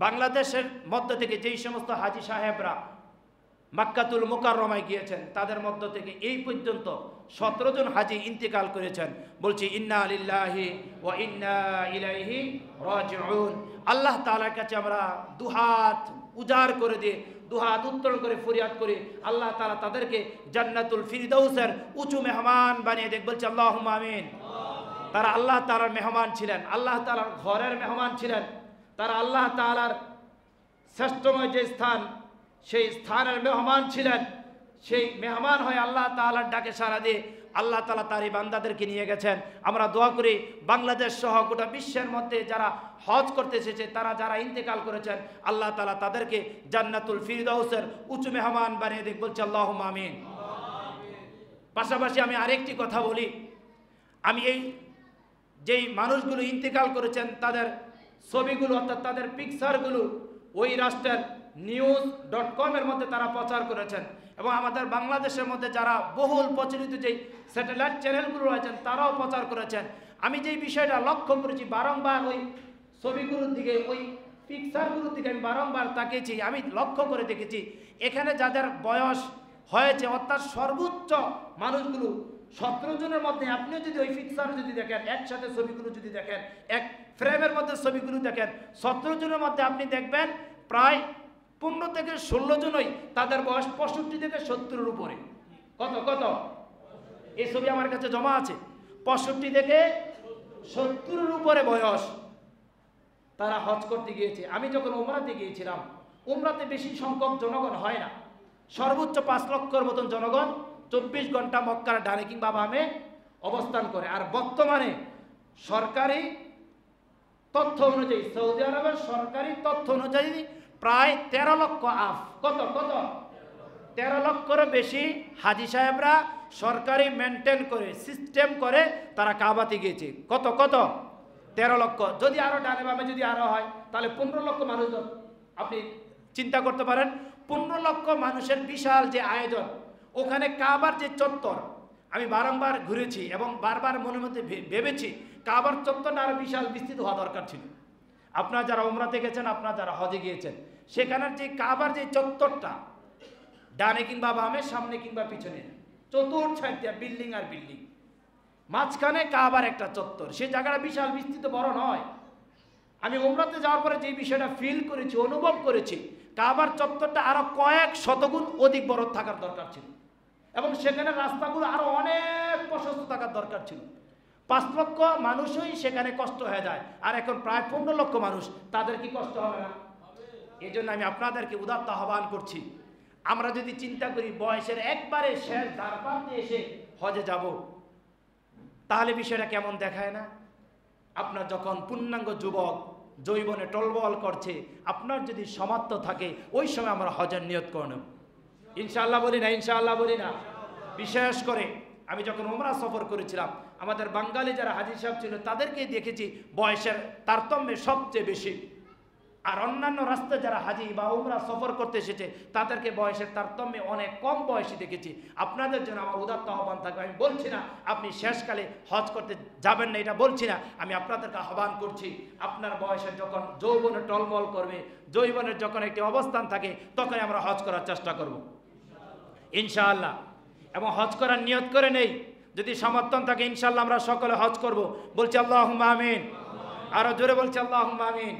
বাংলাদেশের মধ্য থেকে যেই সমস্ত হাজী সাহেবরা মক্কাতুল মুকাররমায় গিয়েছেন তাদের মধ্য থেকে এই পর্যন্ত 17 জন হাজী ইন্তেকাল করেছেন। বলছি ইন্না লিল্লাহি ওয়া ইন্না ইলাইহি রাজিউন। আল্লাহ তাআলার কাছে আমরা দুহাত উজাড় করে দিয়ে দুহাত উত্তোলন করে ফরিয়াদ করি, আল্লাহ তাআলা তাদেরকে জান্নাতুল ফিরদাউসের উঁচু মেহমান বানিয়ে দেখ। বলছি আল্লাহুম্মা আমিন। তারা আল্লাহ তাআলার মেহমান ছিলেন, আল্লাহ তাআলার ঘরের মেহমান ছিলেন। তারা আল্লাহ তাআলার শ্রেষ্ঠময় যে স্থান সেই স্থানের মেহমান ছিলেন। সেই মেহমান হয়ে আল্লাহ তাআলার ডাকে সাড়া দিয়ে আল্লাহ তাআলা তার এই বান্দাদেরকে নিয়ে গেছেন। আমরা দোয়া করি বাংলাদেশ সহ গোটা বিশ্বের মধ্যে যারা হজ করতে এসেছে তারা যারা ইন্তেকাল করেছেন আল্লাহ তাআলা তাদেরকে জান্নাতুল ফিরদাউসের উঁচু মেহমান বানিয়ে দেখ। বলছি আল্লাহুম্মা আমিন। পাশাপাশি আমি আরেকটি কথা বলি, আমি এই যেই মানুষগুলো ইন্তেকাল করেছেন তাদের ছবিগুলো অর্থাৎ তাদের পিকচারগুলো ওই রাষ্ট্রের news.com এর মধ্যে তারা প্রচার করেছেন এবং আমাদের বাংলাদেশের মধ্যে যারা বহুল প্রচলিত যেই স্যাটেলাইট চ্যানেলগুলো রয়েছেন তারাও প্রচার করেছেন। আমি যেই বিষয়টা লক্ষ্য করেছি বারংবার ওই ছবিগুলোর দিকে ওই পিকচারগুলোর দিকে আমি বারংবার তাকিয়েছি, আমি লক্ষ্য করে দেখেছি এখানে যাদের বয়স হয়েছে অর্থাৎ সর্বোচ্চ মানুষগুলো 17 জনের মধ্যে আপনিও যদি ওই পিকচার যদি দেখেন একসাথে ছবিগুলো যদি দেখেন এক ফ্রেমের মধ্যে ছবিগুলো দেখেন 17 জনের মধ্যে আপনি দেখবেন প্রায় 15 থেকে 16 জনই তাদের বয়স 65 থেকে 70-এর উপরে। কত কত এই ছবি আমার কাছে জমা আছে, 65 থেকে 70-এর উপরে বয়স। তারা হজ করতে গিয়েছে। আমি যখন উমরাতে গিয়েছিলাম, উমরাতে বেশি সংখ্যক জনগণ হয় না, সর্বোচ্চ 5 লক্ষের মতন জনগণ 24 ঘন্টা মক্কার ডানে কিংবা বামে অবস্থান করে। আর বর্তমানে সরকারি তথ্য অনুযায়ী সৌদি আরবের সরকারি তথ্য অনুযায়ী প্রায় 13 লক্ষ আফ কত কত 13 লক্ষের বেশি হাজী সাহেবরা সরকারি মেনটেন করে সিস্টেম করে তারা কাবাতে গিয়েছে। কত কত 13 লক্ষ। যদি আরো ডানে বামে যদি আরো হয় তাহলে 15 লক্ষ মানুষ। আপনি চিন্তা করতে পারেন 15 লক্ষ মানুষের বিশাল যে আয়োজন, ওখানে কাবার যে চত্বর আমি বারংবার ঘুরেছি এবং বারবার মনের মধ্যে ভেবেছি কাবার চত্বরটা আরো বিশাল বিস্তৃত হওয়া দরকার ছিল। আপনারা যারা উমরাতে গেছেন, আপনারা যারা হজে গিয়েছেন, সেখানের যে কাবার যে চত্বরটা ডানে কিংবা বামে সামনে কিংবা পিছনে চতুর্থ সাইড দিয়ে বিল্ডিং আর বিল্ডিং, মাঝখানে কাবার একটা চত্বর, সে জায়গাটা বিশাল বিস্তৃত বড় নয়। আমি উমরাতে যাওয়ার পরে যে বিষয়টা ফিল করেছি অনুভব করেছি কাবার চত্বরটা আরো কয়েক শতগুণ অধিক বড় থাকার দরকার ছিল এবং সেখানে রাস্তাগুলো আরো অনেক প্রশস্ত থাকার দরকার ছিল। 5 লক্ষ মানুষই সেখানে কষ্ট হয়ে যায়, আর এখন প্রায় 15 লক্ষ মানুষ, তাদের কি কষ্ট হবে না? এই জন্য আমি আপনাদেরকে উদাত্ত আহ্বান করছি, আমরা যদি চিন্তা করি বয়সের একবারে শেষ দ্বারপ্রান্তে এসে হজে যাব, তাহলে বিষয়টা কেমন দেখায় না? আপনার যখন পূর্ণাঙ্গ যুবক যৌবনে টলবল করছে, আপনার যদি সামর্থ্য থাকে ওই সময় আমরা হজের নিয়ত করে নেব। ইনশাআল্লাহ বলি না? ইনশাআল্লাহ বলি না? বিশেষ করে আমি যখন উমরা সফর করেছিলাম, আমাদের বাঙালি যারা হাজী সাহেব ছিল তাদেরকে দেখেছি বয়সের তারতম্যে সবচেয়ে বেশি, আর অন্যান্য রাস্তায় যারা হাজী বা উমরা সফর করতে এসেছে তাদেরকে বয়সের তারতম্যে অনেক কম বয়সী দেখেছি। আপনাদের জন্য আমার উদাত্ত আহ্বান থাকবে। আমি বলছি না আপনি শেষকালে হজ করতে যাবেন না, এটা বলছি না, আমি আপনাদেরকে আহ্বান করছি আপনার বয়সের যখন যৌবনে টলমল করবে, যৌবনের যখন একটি অবস্থান থাকে তখন আমরা হজ করার চেষ্টা করব ইনশাআল্লাহ। এবং হজ করার নিয়ত করে নেই, যদি সমর্থন থাকে ইনশাআল্লাহ আমরা সকলে হজ করব। বলছি আল্লাহুম্মা আমিন। আরো জোরে বলছি আল্লাহুম্মা আমিন।